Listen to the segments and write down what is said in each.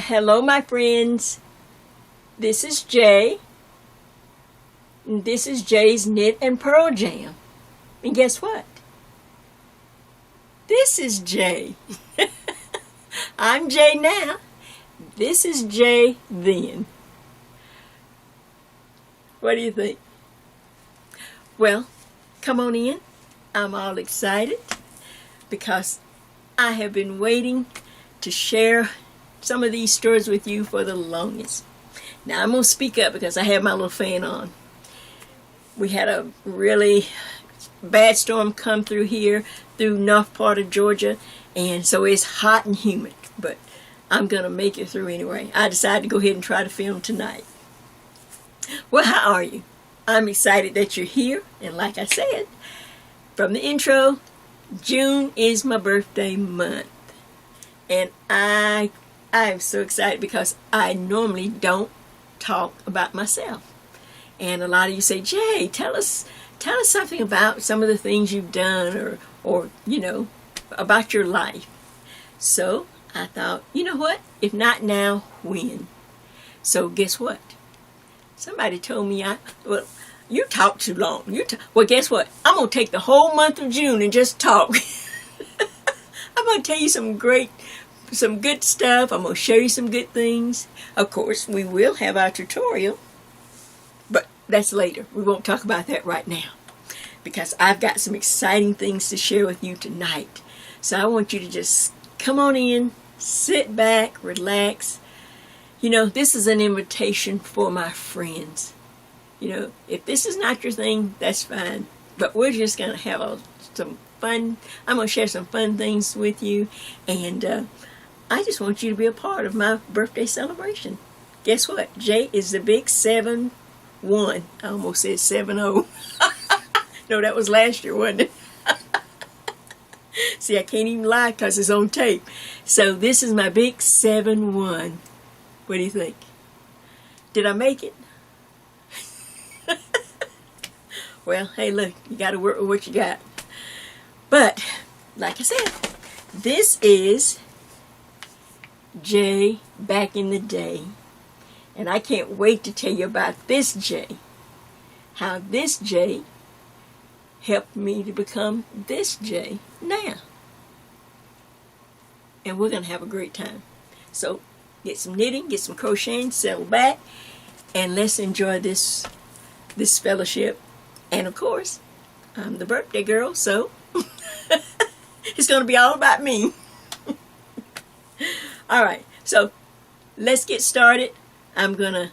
Hello, my friends. This is Jay. And this is Jay's Knit and Purl Jam. And guess what? This is Jay. I'm Jay now. This is Jay then. What do you think? Well, come on in. I'm all excited because I have been waiting to share some of these stories with you for the longest. Now I'm going to speak up because I have my little fan on. We had a really bad storm come through here, through north part of Georgia, and so it's hot and humid, but I'm going to make it through anyway. I decided to go ahead and try to film tonight. Well, how are you? I'm excited that you're here, and like I said, from the intro, June is my birthday month, and I'm so excited because I normally don't talk about myself. And a lot of you say, Jay, tell us something about some of the things you've done or you know, about your life. So I thought, you know what? If not now, when? So guess what? Somebody told me, well, you talk too long. Well, guess what? I'm going to take the whole month of June and just talk. I'm going to tell you some good stuff. I'm going to show you some good things. Of course, we will have our tutorial, but that's later. We won't talk about that right now because I've got some exciting things to share with you tonight. So I want you to just come on in, sit back, relax. You know, this is an invitation for my friends. You know, if this is not your thing, that's fine. But we're just going to have some fun. I'm going to share some fun things with you. And I just want you to be a part of my birthday celebration. Guess what? Jay is the big 7-1. I almost said 7-0. No, that was last year, wasn't it? See, I can't even lie because it's on tape. So this is my big 7-1. What do you think? Did I make it? Well, hey, look, you got to work with what you got. But, like I said, this is Jay back in the day. And I can't wait to tell you about this Jay. How this Jay helped me to become this Jay now. And we're going to have a great time. So, get some knitting, get some crocheting, settle back, and let's enjoy this fellowship. And of course, I'm the birthday girl, so it's going to be all about me. All right, so let's get started. I'm going to,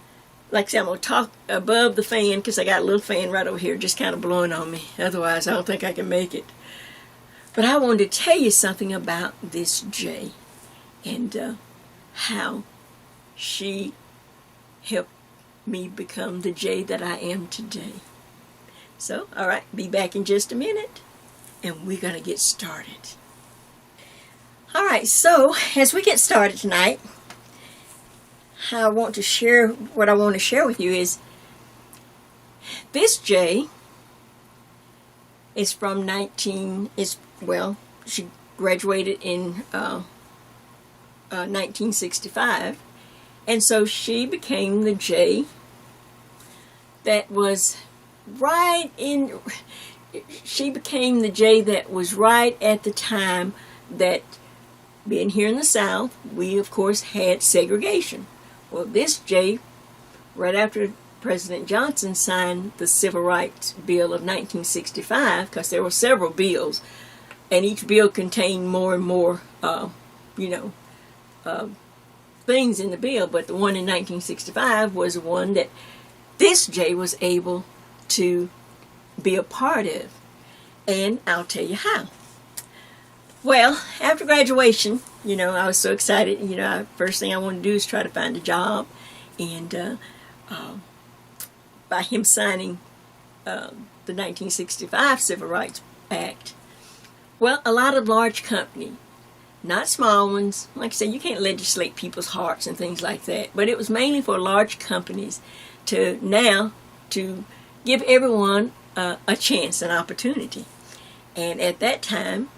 like I said, I'm going to talk above the fan because I got a little fan right over here just kind of blowing on me. Otherwise, I don't think I can make it. But I wanted to tell you something about this Jay and how she helped me become the Jay that I am today. So, all right, be back in just a minute, and we're going to get started. All right, so as we get started tonight, what I want to share with you is this Jay is from she graduated in 1965, and so she became the Jay that was she became the Jay that was right at the time that, being here in the South, we of course had segregation. Well, this Jay, right after President Johnson signed the Civil Rights Bill of 1965, because there were several bills, and each bill contained more and more, things in the bill, but the one in 1965 was the one that this Jay was able to be a part of, and I'll tell you how. Well, after graduation, you know, I was so excited. You know, first thing I wanted to do is try to find a job, and by him signing the 1965 Civil Rights Act, well, a lot of large companies, not small ones, like I said, you can't legislate people's hearts and things like that, but it was mainly for large companies to give everyone a chance, an opportunity. And at that time,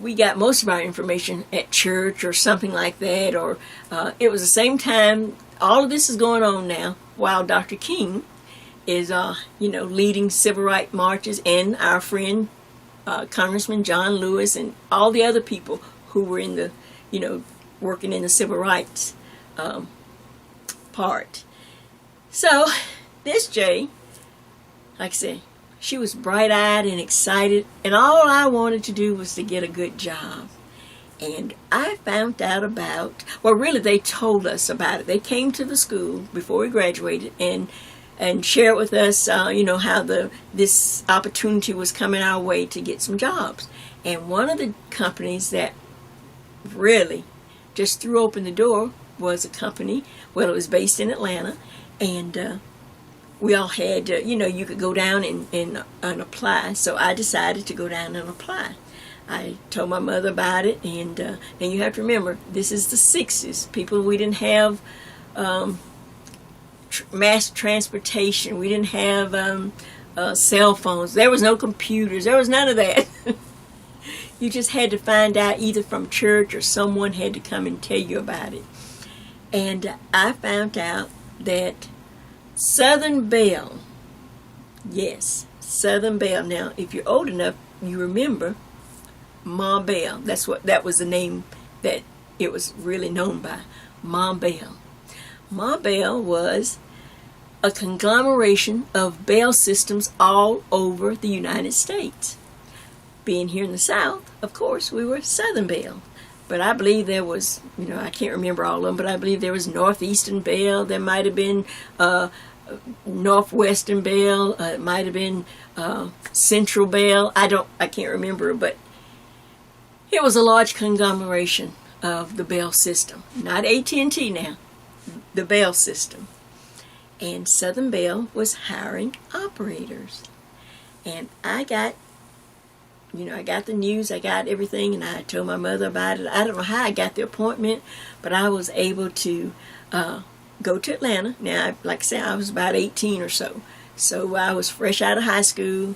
we got most of our information at church or something like that, or it was the same time. All of this is going on now while Dr. King is, leading civil rights marches, and our friend Congressman John Lewis and all the other people who were in the, working in the civil rights part. So this Jay, like I said, she was bright-eyed and excited, and all I wanted to do was to get a good job. And I found out about, well, really they told us about it. They came to the school before we graduated and shared with us, how this opportunity was coming our way to get some jobs. And one of the companies that really just threw open the door was a company, well, it was based in Atlanta, and we all had, you could go down and apply. So I decided to go down and apply. I told my mother about it, and you have to remember, this is the 60s. We didn't have mass transportation. We didn't have cell phones. There was no computers. There was none of that. You just had to find out either from church or someone had to come and tell you about it. And I found out that Southern Belle, yes, Southern Belle. Now, if you're old enough, you remember Ma Belle. That was the name that it was really known by, Ma Belle. Ma Belle was a conglomeration of Bell systems all over the United States. Being here in the South, of course, we were Southern Belle. But I believe there was, I can't remember all of them, but I believe there was Northeastern Belle. There might have been Northwestern Belle. It might have been Central Belle. I can't remember, but it was a large conglomeration of the Bell system. Not AT&T now, the Bell system. And Southern Belle was hiring operators. And I got the news, I got everything, and I told my mother about it. I don't know how I got the appointment, but I was able to go to Atlanta. Now, like I said, I was about 18 or so. So I was fresh out of high school.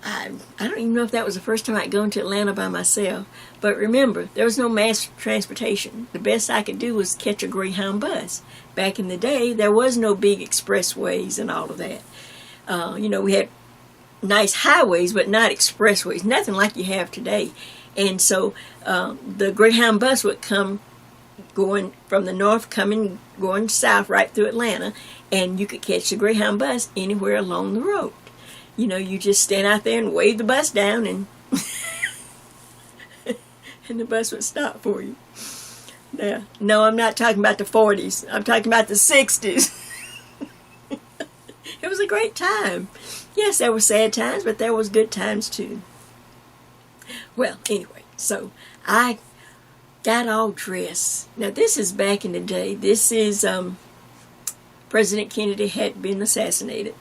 I don't even know if that was the first time I'd gone to Atlanta by myself. But remember, there was no mass transportation. The best I could do was catch a Greyhound bus. Back in the day, there was no big expressways and all of that. We had nice highways, but not expressways. Nothing like you have today. And so the Greyhound bus would come going from the north, going south right through Atlanta, and you could catch the Greyhound bus anywhere along the road. You just stand out there and wave the bus down, and and the bus would stop for you. Now, no, I'm not talking about the 40s. I'm talking about the 60s. It was a great time. Yes, there were sad times, but there was good times too. Well, anyway, so I got all dressed. Now, this is back in the day. This is President Kennedy had been assassinated.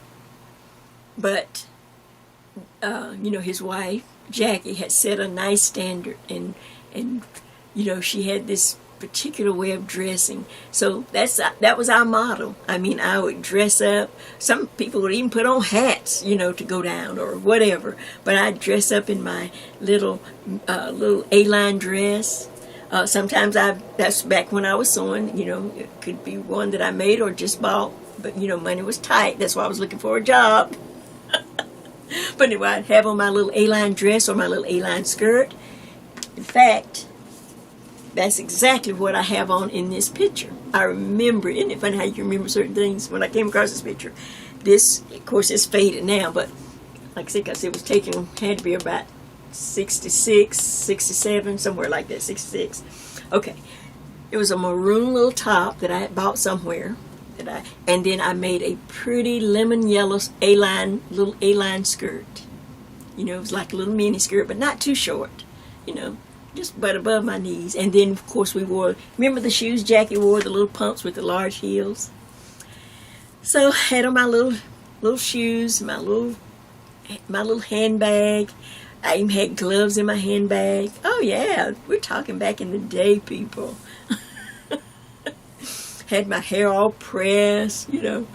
But, his wife, Jackie, had set a nice standard. And she had this particular way of dressing. So that was our motto. I mean, I would dress up. Some people would even put on hats, to go down or whatever. But I'd dress up in my little A-line dress. Sometimes that's back when I was sewing. It could be one that I made or just bought. But, money was tight. That's why I was looking for a job. But anyway, I'd have on my little A-line dress or my little A-line skirt. In fact, that's exactly what I have on in this picture. I remember, isn't it funny how you can remember certain things? When I came across this picture, this, of course, is faded now, but like I said, it was taken, had to be about 66, 67, somewhere like that, 66. Okay, it was a maroon little top that I had bought somewhere, and then I made a pretty lemon yellow little A-line skirt. It was like a little mini skirt, but not too short, just but above my knees. And then, of course, we wore, remember the shoes Jackie wore, the little pumps with the large heels? So I had on my little shoes, my little handbag. I even had gloves in my handbag. Oh yeah, we're talking back in the day, people. Had my hair all pressed, and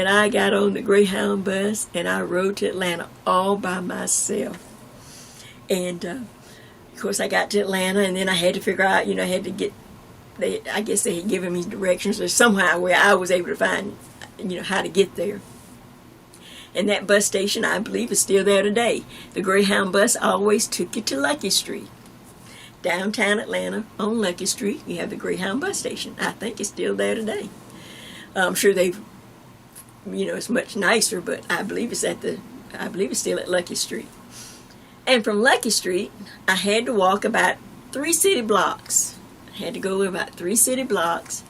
I got on the Greyhound bus and I rode to Atlanta all by myself. And of of course, I got to Atlanta, and then I had to figure out, I had to get, I guess they had given me directions or somehow where I was able to find, how to get there. And that bus station, I believe, is still there today. The Greyhound bus always took you to Lucky Street. Downtown Atlanta on Lucky Street, you have the Greyhound bus station. I think it's still there today. I'm sure they've, it's much nicer, but I believe it's still at Lucky Street. And from Lucky Street, I had to walk about 3 city blocks. I had to go about 3 city blocks,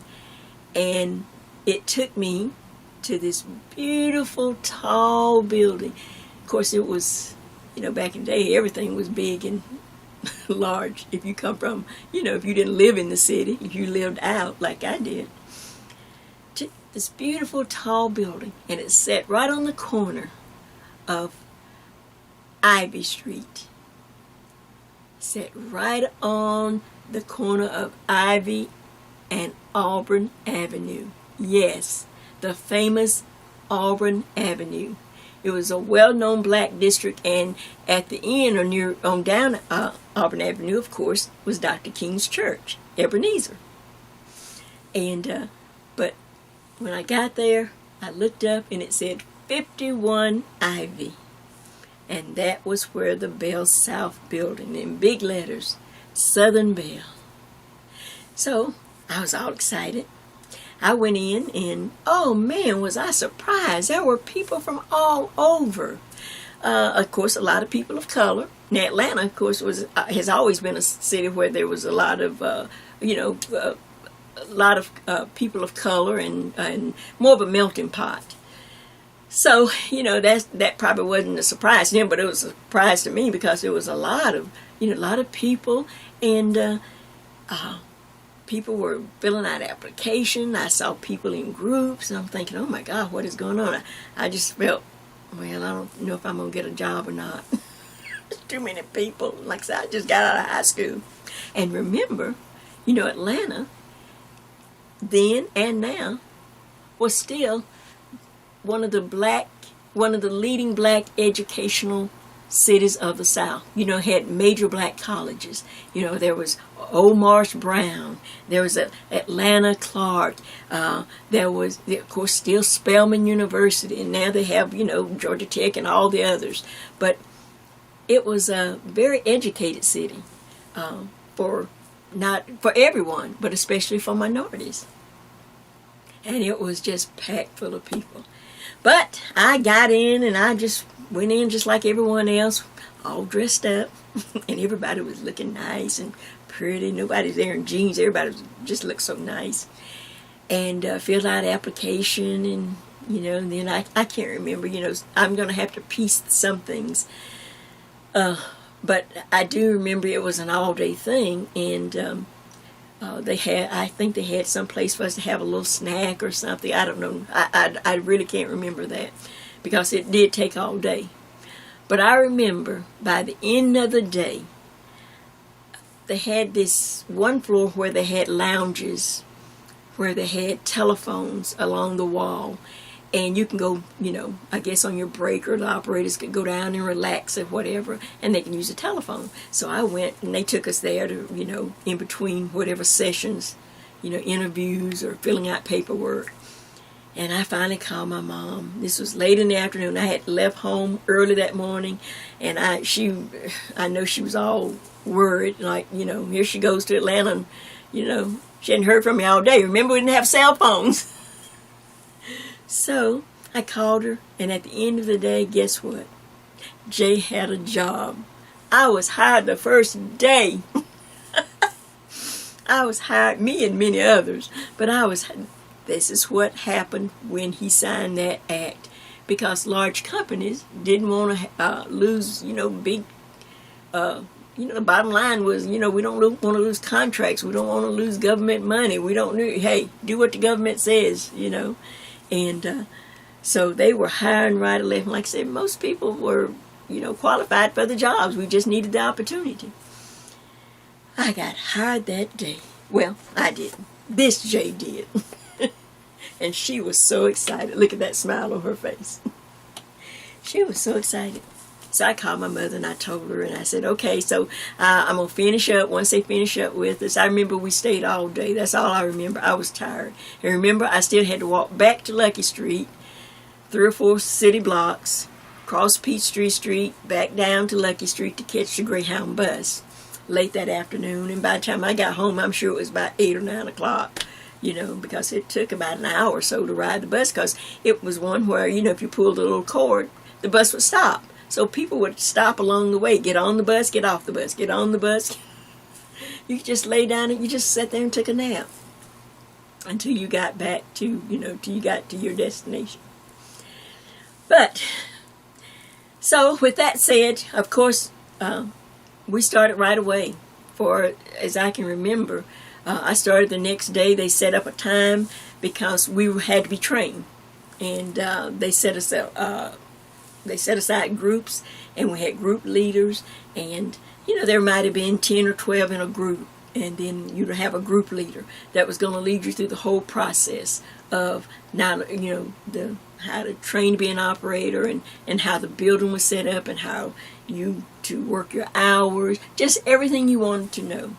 and it took me to this beautiful, tall building. Of course, it was, back in the day, everything was big and large. If you come from, if you didn't live in the city, if you lived out like I did. This beautiful, tall building, and it sat right on the corner of Ivy Street. Sat right on the corner of Ivy and Auburn Avenue. Yes, the famous Auburn Avenue. It was a well-known black district, and at the end or on down Auburn Avenue, of course, was Dr. King's church, Ebenezer. And but when I got there, I looked up and it said 51 Ivy, and that was where the Bell South building, in big letters, Southern Bell. So I was all excited. I went in, and oh man, was I surprised. There were people from all over. Of course, a lot of people of color. Now, Atlanta, of course, has always been a city where there was a lot of, people of color and more of a melting pot. So, that probably wasn't a surprise to him, but it was a surprise to me because there was a lot of people, and people were filling out applications. I saw people in groups, and I'm thinking, oh my God, what is going on? I just felt, well, I don't know if I'm going to get a job or not. Too many people. Like I said, I just got out of high school. And remember, Atlanta, then and now, was still one of the leading black educational cities of the South. Had major black colleges. There was Old Marsh Brown. There was Atlanta Clark. There was, of course, still Spelman University, and now they have, Georgia Tech and all the others. But it was a very educated city not for everyone, but especially for minorities. And it was just packed full of people. But I got in, and I just went in just like everyone else, all dressed up, and everybody was looking nice and pretty. Nobody's there in jeans. Everybody just looked so nice. And filled out an application, and and then I can't remember. I'm going to have to piece some things. But I do remember it was an all-day thing, and I think they had some place for us to have a little snack or something. I don't know. I really can't remember that because it did take all day. But I remember by the end of the day, they had this one floor where they had lounges, where they had telephones along the wall. And you can go, I guess on your break, or the operators could go down and relax or whatever, and they can use a telephone. So I went, and they took us there to, in between whatever sessions, interviews or filling out paperwork. And I finally called my mom. This was late in the afternoon. I had left home early that morning, and I know she was all worried, like, here she goes to Atlanta, and, she hadn't heard from me all day. Remember, we didn't have cell phones. So I called her, and at the end of the day, guess what? Jay had a job. I was hired the first day. I was hired, me and many others, but this is what happened when he signed that act, because large companies didn't want to lose, big, the bottom line was, we don't want to lose contracts. We don't want to lose government money. We don't, do what the government says, And so they were hiring right and left. Like I said, most people were, qualified for the jobs. We just needed the opportunity. I got hired that day. Well, I didn't. This Jay did. And she was so excited. Look at that smile on her face. She was so excited. So I called my mother and I told her, and I said, okay, so I'm going to finish up. Once they finish up with us, I remember we stayed all day. That's all I remember. I was tired. And remember, I still had to walk back to Lucky Street, 3 or 4 city blocks, cross Peachtree Street, back down to Lucky Street to catch the Greyhound bus late that afternoon. And by the time I got home, I'm sure it was about 8 or 9 o'clock. Because it took about an hour or so to ride the bus, because it was one where, if you pulled a little cord, the bus would stop. So people would stop along the way, get on the bus, get off the bus, get on the bus. You could just lay down and you just sat there and took a nap until you got back to, till you got to your destination. But, so with that said, of course, we started right away. For, as I can remember, I started the next day. They set up a time because we had to be trained. And they set us up. They set aside groups, and we had group leaders, and there might have been 10 or 12 in a group, and then you'd have a group leader that was going to lead you through the whole process of how to train to be an operator, and how the building was set up, and how you to work your hours, just everything you wanted to know.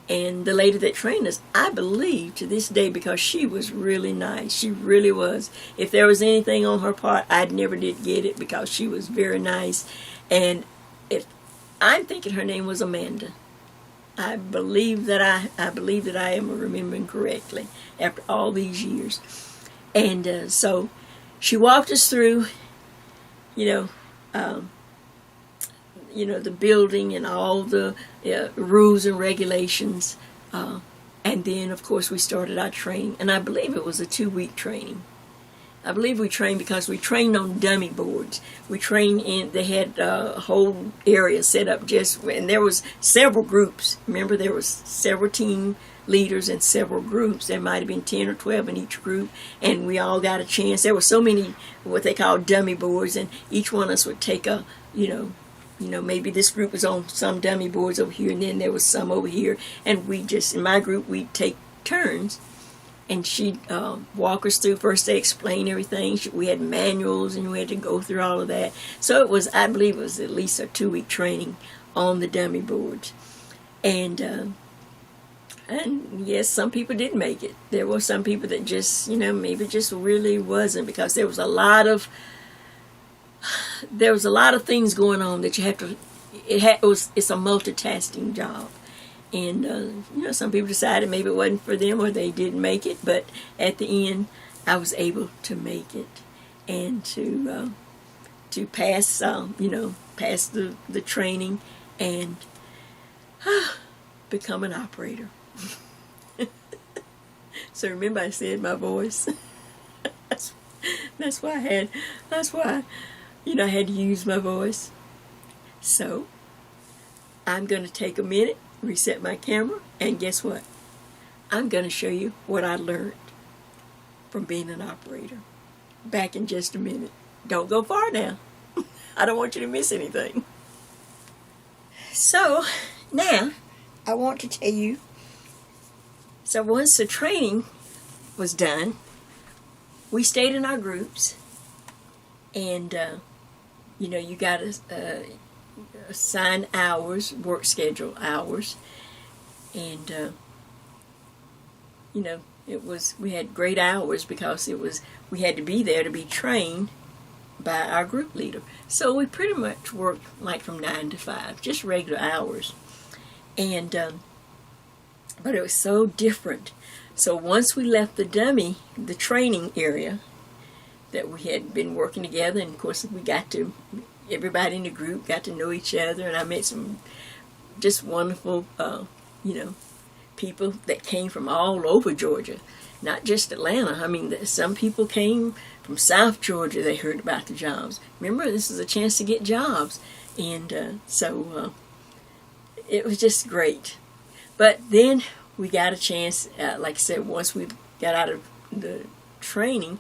And the lady that trained us, I believe to this day, because she was really nice. She really was. If there was anything on her part, I never did get it, because she was very nice. And I'm thinking her name was Amanda. I believe that I am remembering correctly after all these years. And so she walked us through, the building and all the rules and regulations. And then, of course, we started our training. And I believe it was a 2-week training. I believe we trained because we trained on dummy boards. We trained they had a whole area set up and there was several groups. Remember, there was several team leaders and several groups. There might have been 10 or 12 in each group, and we all got a chance. There were so many what they call dummy boards, and each one of us would take maybe this group was on some dummy boards over here, and then there was some over here, and in my group, we'd take turns, and she'd walk us through. First, they explain everything. We had manuals, and we had to go through all of that. So I believe it was at least a 2-week training on the dummy boards. And yes, some people did make it. There were some people that just, maybe just really wasn't, because there was a lot of things going on that you have to. It's a multitasking job, and some people decided maybe it wasn't for them, or they didn't make it. But at the end, I was able to make it, and to pass pass the training, and become an operator. So remember, I said my voice. That's why I had to use my voice. So I'm going to take a minute, reset my camera, and guess what? I'm going to show you what I learned from being an operator. Back in just a minute. Don't go far now. I don't want you to miss anything. So now I want to tell you. So once the training was done, we stayed in our groups, and you got to assign hours, work schedule hours, and we had great hours, because we had to be there to be trained by our group leader. So we pretty much worked like from 9 to 5, just regular hours, and but it was so different. So once we left the training area that we had been working together, and of course everybody in the group got to know each other, and I met some just wonderful, people that came from all over Georgia, not just Atlanta. I mean, some people came from South Georgia. They heard about the jobs. Remember, this is a chance to get jobs, and so it was just great. But then we got a chance, like I said, once we got out of the training,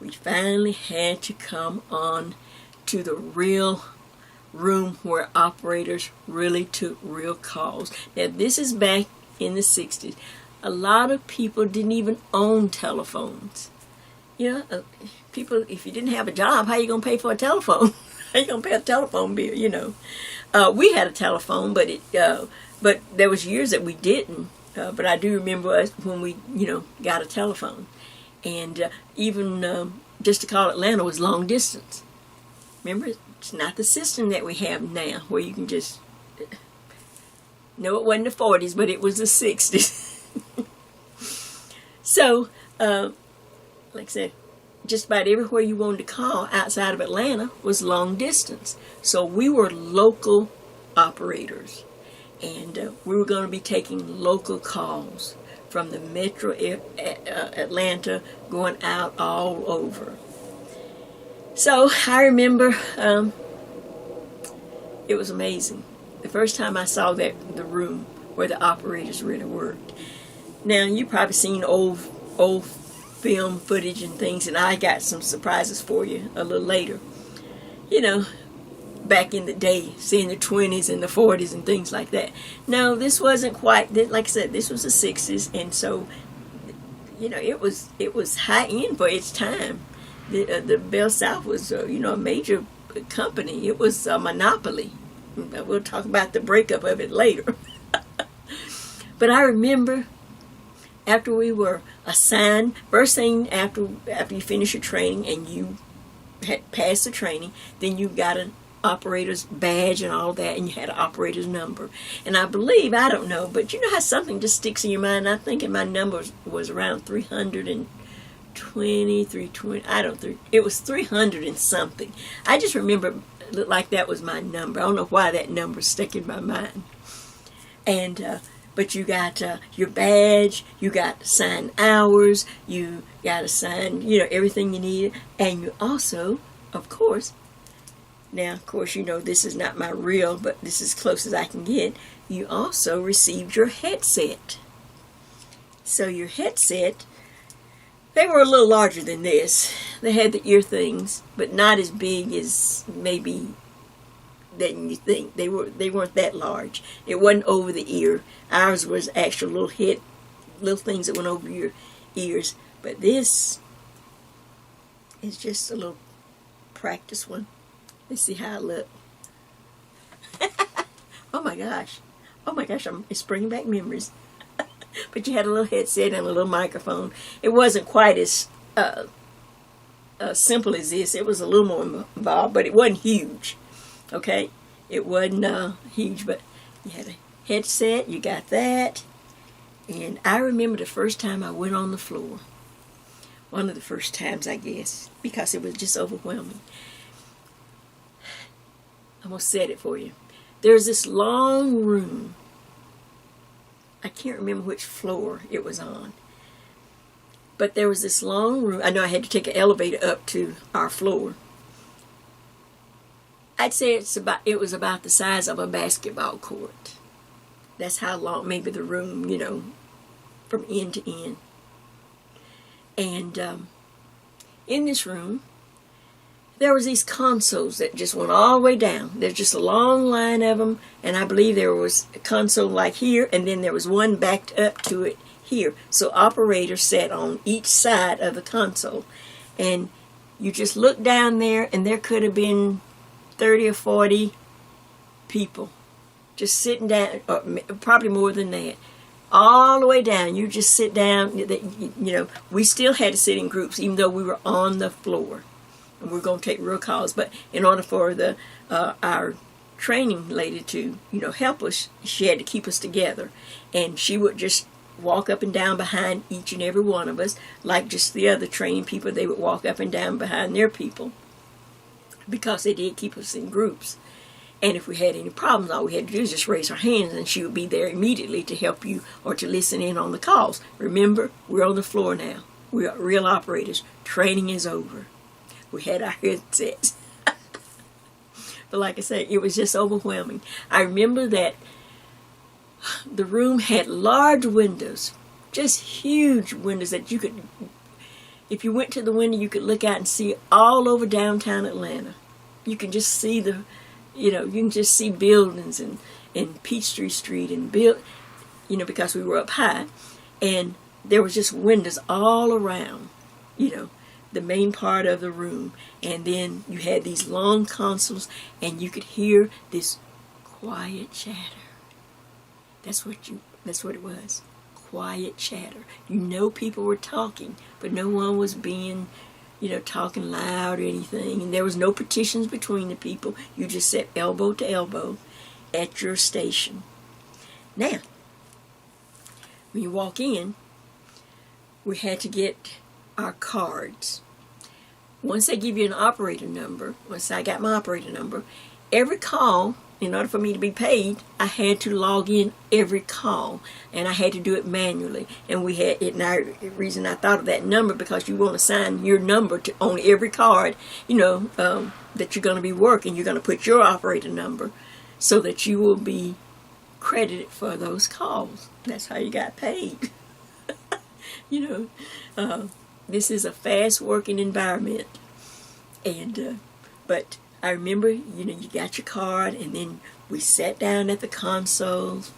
we finally had to come on to the real room where operators really took real calls. Now, this is back in the 60s. A lot of people didn't even own telephones. People, if you didn't have a job, how are you going to pay for a telephone? How you gonna pay a telephone bill? We had a telephone, but but there was years that we didn't. But I do remember us when we got a telephone, and even just to call Atlanta was long distance. Remember, it's not the system that we have now, where you can just. No, it wasn't the 40s, but it was the 60s. So, like I said, just about everywhere you wanted to call outside of Atlanta was long distance. So we were local operators, and we were going to be taking local calls from the metro Atlanta, going out all over. So I remember it was amazing. The first time I saw the room where the operators really worked. Now, you've probably seen old film footage and things, and I got some surprises for you a little later. Back in the day, seeing the 20s and the 40s and things like that. No, this wasn't quite, like I said, this was the 60s, and so, it was high end for its time. The Bell South was, a major company. It was a monopoly. We'll talk about the breakup of it later. But I remember after we were assigned, first thing after you finish your training and you had passed the training, then you got an operator's badge and all that, and you had an operator's number. And I believe, I don't know, but you know how something just sticks in your mind? I'm thinking my number was around 320, I don't know, it was 300 and something. I just remember it looked like that was my number. I don't know why that number stuck in my mind. And but you got your badge, you got assigned hours, you got assigned, everything you needed, and you also, of course, this is not my real, but this is as close as I can get, you also received your headset. So your headset, they were a little larger than this. They had the ear things, but not as big as maybe than you think. They weren't that large. It wasn't over the ear. Ours was actual little things that went over your ears. But this is just a little practice one. Let's see how I look. Oh my gosh, it's bringing back memories. But you had a little headset and a little microphone. It wasn't quite as simple as this. It was a little more involved, but it wasn't huge. Okay? It wasn't huge, but you had a headset, you got that. And I remember the first time I went on the floor. One of the first times, I guess, because it was just overwhelming. I'm going to set it for you. There's this long room. I can't remember which floor it was on. But there was this long room. I know I had to take an elevator up to our floor. I'd say it was about the size of a basketball court. That's how long, maybe the room, from end to end. And in this room, there was these consoles that just went all the way down. There's just a long line of them, and I believe there was a console like here, and then there was one backed up to it here. So operators sat on each side of the console, and you just look down there, and there could have been 30 or 40 people just sitting down, or probably more than that. All the way down, you just sit down. We still had to sit in groups, even though we were on the floor. And we're going to take real calls, but in order for our training lady to help us, she had to keep us together, and she would just walk up and down behind each and every one of us, like just the other training people. They would walk up and down behind their people because they did keep us in groups. And if we had any problems, all we had to do is just raise our hands, and she would be there immediately to help you or to listen in on the calls. Remember, we're on the floor now. We are real operators. Training is over. We had our headsets. But like I said, it was just overwhelming. I remember that the room had large windows, just huge windows that you could, if you went to the window, you could look out and see all over downtown Atlanta. You can just see you can just see buildings and Peachtree Street and because we were up high, and there was just windows all around, the main part of the room. And then you had these long consoles, and you could hear this quiet chatter. That's what it was. Quiet chatter. You know people were talking, but no one was being, talking loud or anything. And there was no partitions between the people. You just sat elbow to elbow at your station. Now, when you walk in, we had to get our cards. Once they give you an operator number, once I got my operator number, every call, in order for me to be paid, I had to log in every call, and I had to do it manually. And we had it. Now, the reason I thought of that number, because you want to assign your number to on every card, that you're going to be working. You're going to put your operator number so that you will be credited for those calls. That's how you got paid. This is a fast working environment, and but I remember, you got your card, and then we sat down at the consoles.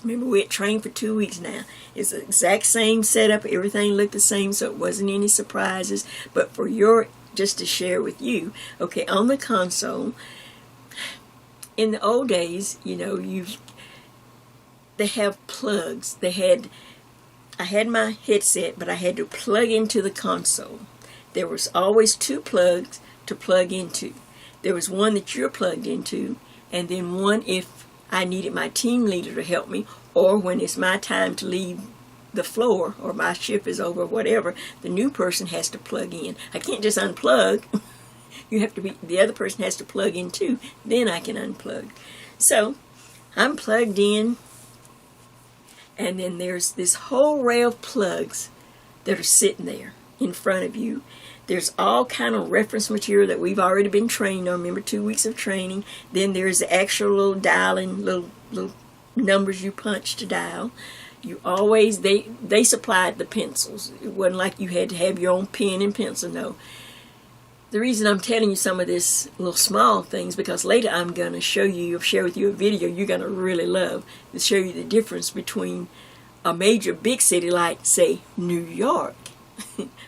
Remember, we had trained for 2 weeks now. It's the exact same setup. Everything looked the same, so it wasn't any surprises. But just to share with you, okay, on the console, in the old days, they have plugs. I had my headset, but I had to plug into the console. There was always 2 plugs to plug into. There was one that you're plugged into, and then one if I needed my team leader to help me, or when it's my time to leave the floor, or my shift is over, whatever, the new person has to plug in. I can't just unplug. The other person has to plug in too, then I can unplug. So, I'm plugged in, and then there's this whole array of plugs that are sitting there in front of you. There's all kind of reference material that we've already been trained on. Remember, 2 weeks of training. Then there's the actual little dialing, little numbers you punch to dial. You always, they supplied the pencils. It wasn't like you had to have your own pen and pencil, no. The reason I'm telling you some of this little small things, because later I'm going to share with you a video you're going to really love to show you the difference between a major big city like, say, New York,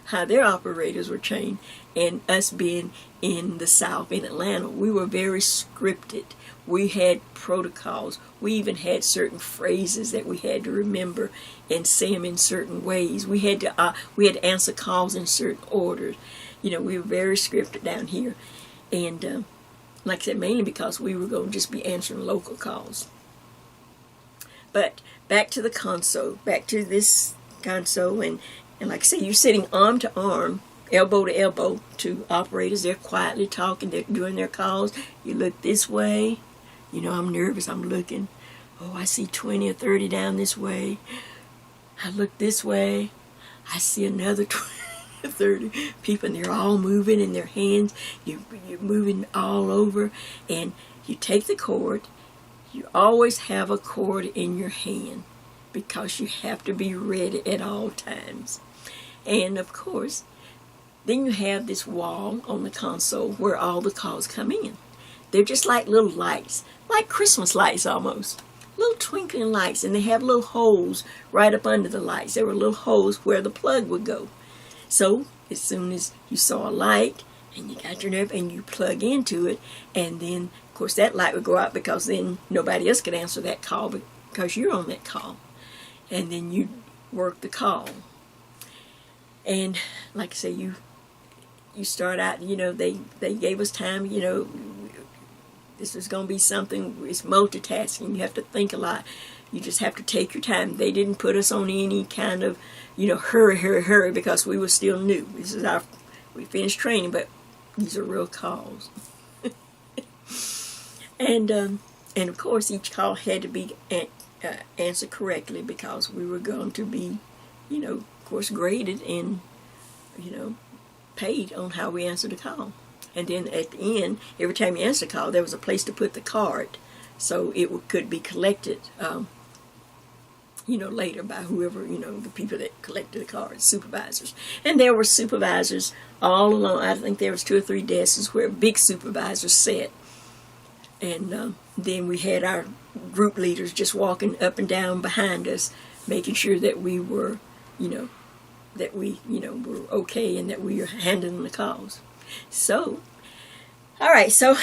how their operators were trained, and us being in the South, in Atlanta. We were very scripted. We had protocols. We even had certain phrases that we had to remember and say them in certain ways. We had to answer calls in certain orders. We were very scripted down here. And like I said, mainly because we were going to just be answering local calls. But back to the console, back to this console, and like I say, you're sitting arm to arm, elbow to elbow, to operators. They're quietly talking, they're doing their calls. You look this way, I'm nervous, I'm looking. Oh, I see 20 or 30 down this way. I look this way, I see another 20 or 30 people, and they're all moving in their hands. You're moving all over, and you take the cord. You always have a cord in your hand, because you have to be ready at all times. And of course, then you have this wall on the console where all the calls come in. They're just like little lights, like Christmas lights almost. Little twinkling lights, and they have little holes right up under the lights. There were little holes where the plug would go. So as soon as you saw a light and you got your nerve and you plug into it, and then of course that light would go out, because then nobody else could answer that call because you're on that call. And then you work the call. And like I say, you start out, they gave us time, this is going to be something, it's multitasking. You have to think a lot. You just have to take your time. They didn't put us on any kind of, hurry, because we were still new. We finished training, but these are real calls. And of course, each call had to be answered correctly, because we were going to be, of course, graded and, paid on how we answered the call. And then at the end, every time you answered a call, there was a place to put the card, so it could be collected, later by whoever, the people that collected the cards, supervisors. And there were supervisors all along. I think there was 2 or 3 desks where big supervisors sat. And then we had our group leaders just walking up and down behind us, making sure that we were, that we, were okay and that we are handling the calls. So, all right, so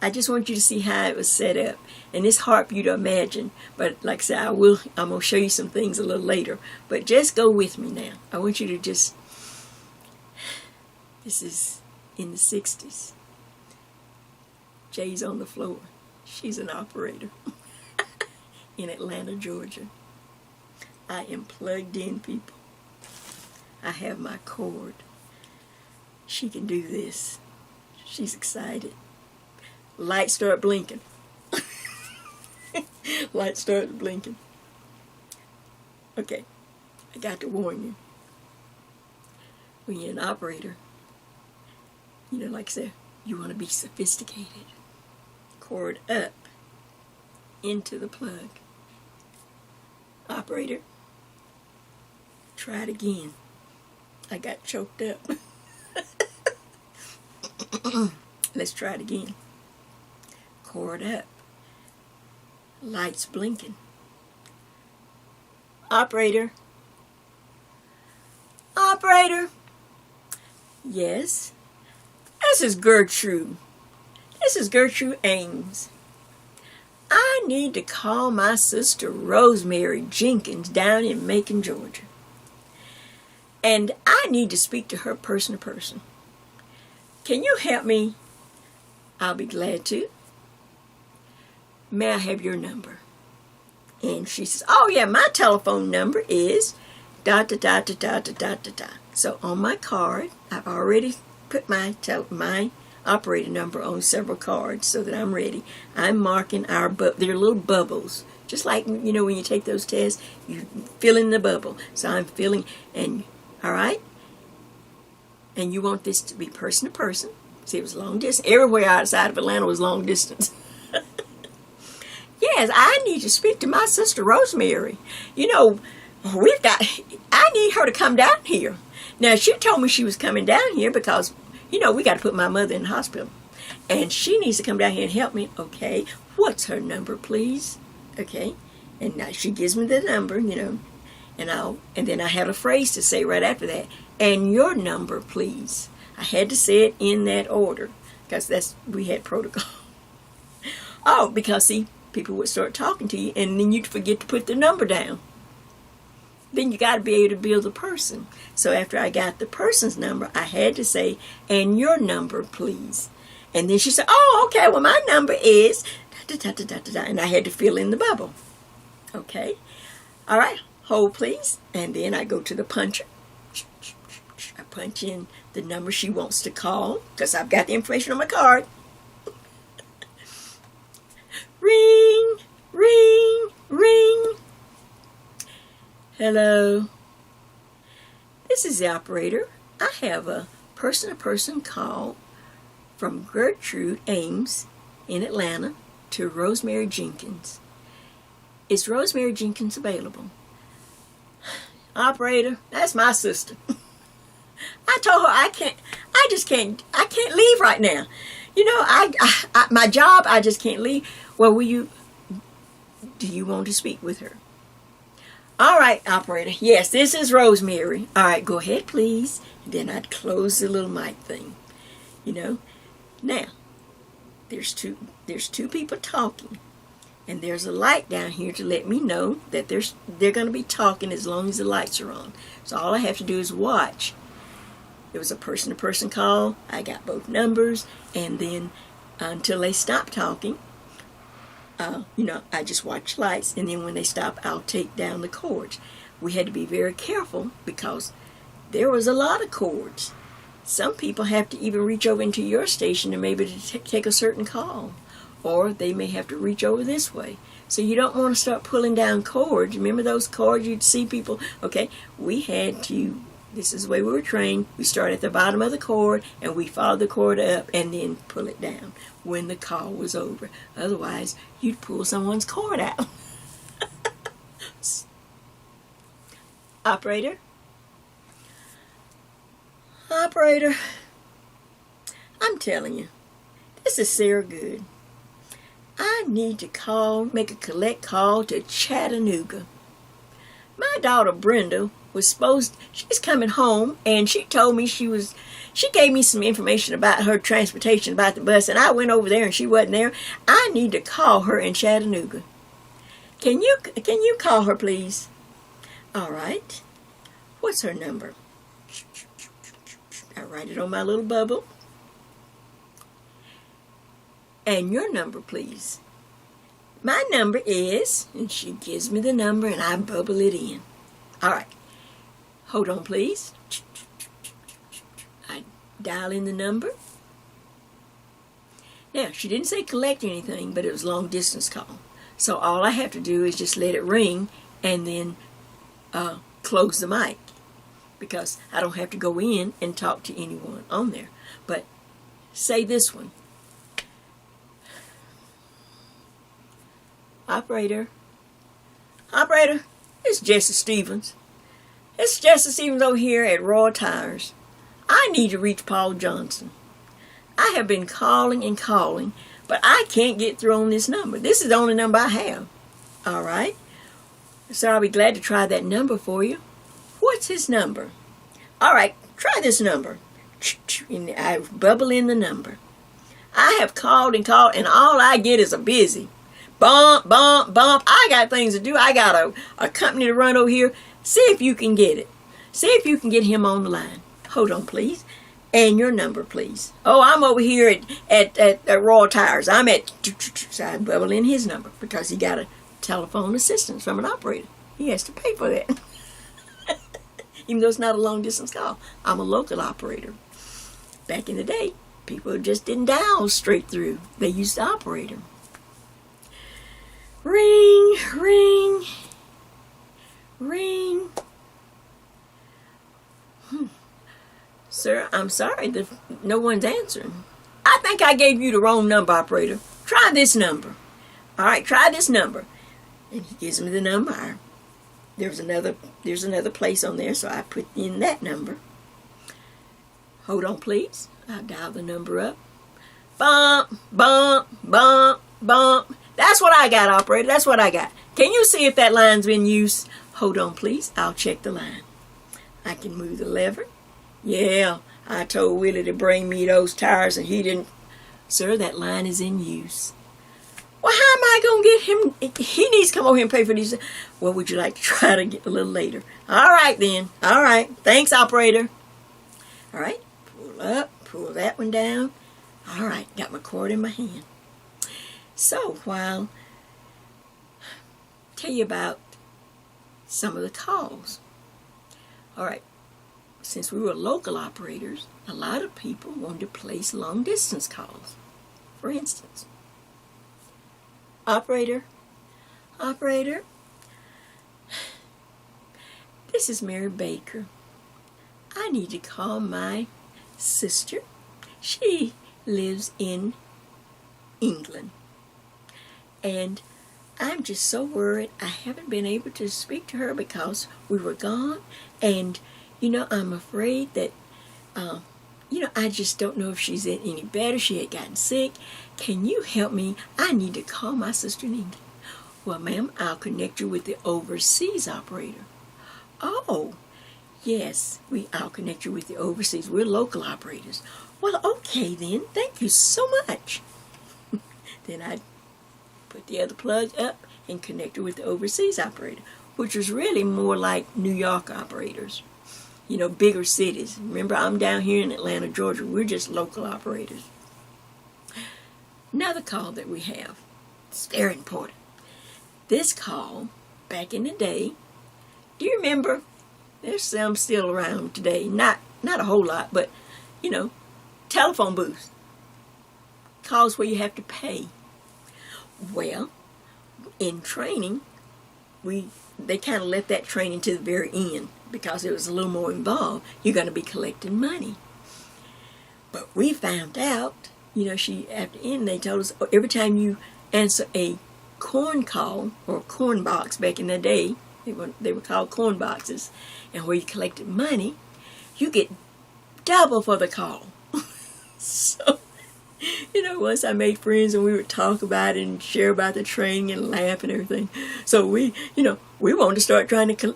I just want you to see how it was set up. And it's hard for you to imagine, but like I said, I'm going to show you some things a little later. But just go with me now. I want you to this is in the 60s. Jay's on the floor. She's an operator in Atlanta, Georgia. I am plugged in, people. I have my cord. She can do this. She's excited. Lights start blinking. Lights started blinking. Okay, I got to warn you. When you're an operator, like I said, you want to be sophisticated. Cord up into the plug. Operator, try it again. I got choked up. Let's try it again. Cord up. Lights blinking. Operator. Operator. Yes. This is Gertrude. This is Gertrude Ames. I need to call my sister Rosemary Jenkins down in Macon, Georgia. And I need to speak to her person to person. Can you help me? I'll be glad to. May I have your number? And she says, oh yeah, my telephone number is ... So on my card, I've already put my operator number on several cards so that I'm ready. I'm marking they're little bubbles. Just like, when you take those tests, you fill in the bubble. So I'm filling, and all right? And you want this to be person to person. See, it was long distance. Everywhere outside of Atlanta was long distance. Yes, I need to speak to my sister Rosemary. I need her to come down here. Now, she told me she was coming down here because, we got to put my mother in the hospital. And she needs to come down here and help me. Okay, what's her number, please? Okay, and now she gives me the number, and then I had a phrase to say right after that. And your number, please. I had to say it in that order because we had protocol. Oh, because see, people would start talking to you, and then you'd forget to put the number down. Then you got to be able to build a person. So after I got the person's number, I had to say, and your number, please. And then she said, oh, okay, well, my number is, and I had to fill in the bubble. Okay. All right, hold, please. And then I go to the puncher. I punch in the number she wants to call, because I've got the information on my card. Ring, ring, ring. Hello. This is the operator. I have a person-to-person call from Gertrude Ames in Atlanta to Rosemary Jenkins. Is Rosemary Jenkins available? Operator, that's my sister. I told her I can't leave right now. My job, I just can't leave. Well, do you want to speak with her? All right, operator. Yes, this is Rosemary. All right, go ahead, please. And then I'd close the little mic thing. Now, there's two people talking, and there's a light down here to let me know that they're going to be talking as long as the lights are on. So all I have to do is watch. It was a person-to-person call. I got both numbers, and then until they stop talking, I just watch lights, and then when they stop, I'll take down the cords. We had to be very careful because there was a lot of cords. Some people have to even reach over into your station to maybe take a certain call, or they may have to reach over this way. So you don't want to start pulling down cords. Remember those cords you'd see people? Okay, we had to. This is the way we were trained. We start at the bottom of the cord, and we follow the cord up and then pull it down when the call was over. Otherwise, you'd pull someone's cord out. Operator? Operator? I'm telling you, this is Sarah Good. I need to make a collect call to Chattanooga. My daughter Brenda she's coming home, and she told me she gave me some information about her transportation, about the bus, and I went over there and she wasn't there. I need to call her in Chattanooga. Can you call her, please? All right. What's her number? I write it on my little bubble. And your number, please. My number is, and she gives me the number and I bubble it in. All right. Hold on, please. I dial in the number. Now, she didn't say collect anything, but it was a long distance call. So all I have to do is just let it ring and then close the mic, because I don't have to go in and talk to anyone on there. But say this one. Operator, it's Jesse Stevens. It's Jesse Stevens over here at Raw Tires. I need to reach Paul Johnson. I have been calling and calling, but I can't get through on this number. This is the only number I have. All right. So I'll be glad to try that number for you. What's his number? All right, try this number. And I bubble in the number. I have called and called, and all I get is a busy. Bump, bump, bump. I got things to do. I got a company to run over here. See if you can get it. See if you can get him on the line. Hold on, please. And your number, please. Oh, I'm over here at Raw Tires. I'm at... So I bubble in his number because he got a telephone assistance from an operator. He has to pay for that. Even though it's not a long distance call. I'm a local operator. Back in the day, people just didn't dial straight through. They used the operator. Ring, ring, ring. Sir, I'm sorry, no one's answering. I think I gave you the wrong number, operator. Try this number. All right, try this number. And he gives me the number. There's another place on there, so I put in that number. Hold on, please. I dial the number up. Bump, bump, bump, bump. That's what I got, operator. That's what I got. Can you see if that line's been used? Hold on, please. I'll check the line. I can move the lever. Yeah, I told Willie to bring me those tires, and he didn't. Sir, that line is in use. Well, how am I going to get him? He needs to come over here and pay for these. Well, would you like to try to get a little later? All right, then. All right. Thanks, operator. All right. Pull up. Pull that one down. All right. Got my cord in my hand. So, while tell you about some of the calls. All right. Since we were local operators, a lot of people wanted to place long distance calls. For instance, operator, this is Mary Baker. I need to call my sister. She lives in England. And I'm just so worried. I haven't been able to speak to her because we were gone. And, I'm afraid that, I just don't know if she's any better. She had gotten sick. Can you help me? I need to call my sister in England. Well, ma'am, I'll connect you with the overseas operator. Oh, yes, I'll connect you with the overseas. We're local operators. Well, okay then. Thank you so much. Then I put the other plug up and connect her with the overseas operator, which was really more like New York operators. Bigger cities. Remember, I'm down here in Atlanta, Georgia. We're just local operators. Another call that we have. It's very important. This call, back in the day, do you remember? There's some still around today. Not a whole lot, but, telephone booths. Calls where you have to pay. Well, in training, they kind of let that training to the very end because it was a little more involved. You're going to be collecting money. But we found out, at the end they told us every time you answer a corn call or corn box back in the day, they were called corn boxes, and where you collected money, you get double for the call. So Once I made friends and we would talk about it and share about the training and laugh and everything. So we wanted to start trying to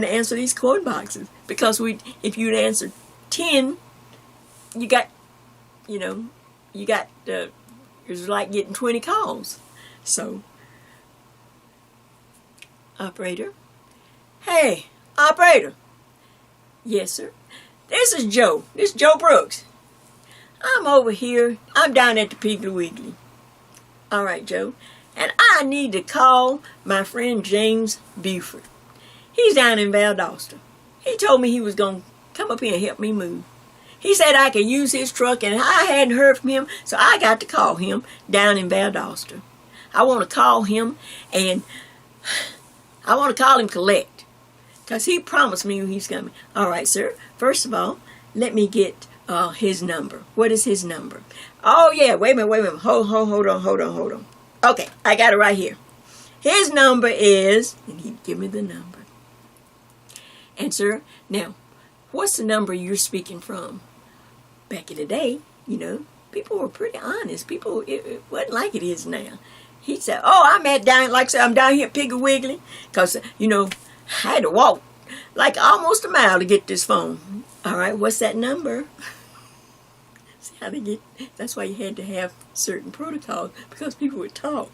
answer these coin boxes, because if you'd answered 10, you got, it was like getting 20 calls. So, operator. Hey, operator. Yes, sir. This is Joe. This is Joe Brooks. I'm over here. I'm down at the Piggly Wiggly. All right, Joe. And I need to call my friend James Buford. He's down in Valdosta. He told me he was going to come up here and help me move. He said I could use his truck, and I hadn't heard from him, so I got to call him down in Valdosta. I want to call him, and I want to call him collect, because he promised me he's coming. All right, sir. First of all, let me get his number. What is his number? Oh, yeah. Wait a minute. Hold on. Okay, I got it right here. His number is, and he'd give me the number. And, sir, now, what's the number you're speaking from? Back in the day, people were pretty honest. It wasn't like it is now. He said, I'm down here at Piggly Wiggly, because, I had to walk like almost a mile to get this phone. All right, what's that number? See how they get, that's why you had to have certain protocols, because people would talk.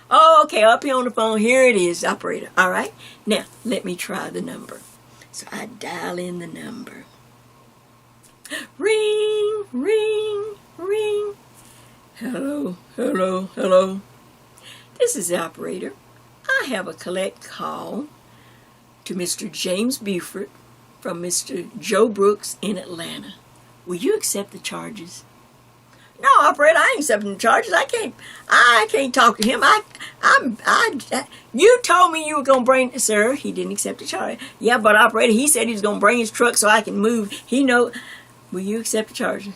Oh, okay, up here on the phone, here it is, operator. All right, now, let me try the number. So I dial in the number. Ring, ring, ring. Hello. This is the operator. I have a collect call to Mr. James Buford from Mr. Joe Brooks in Atlanta. Will you accept the charges? No, operator, I ain't accepting the charges. I can't talk to him. You told me you were gonna bring, sir. He didn't accept the charge. Yeah, but operator, he said he was gonna bring his truck so I can move. Will you accept the charges?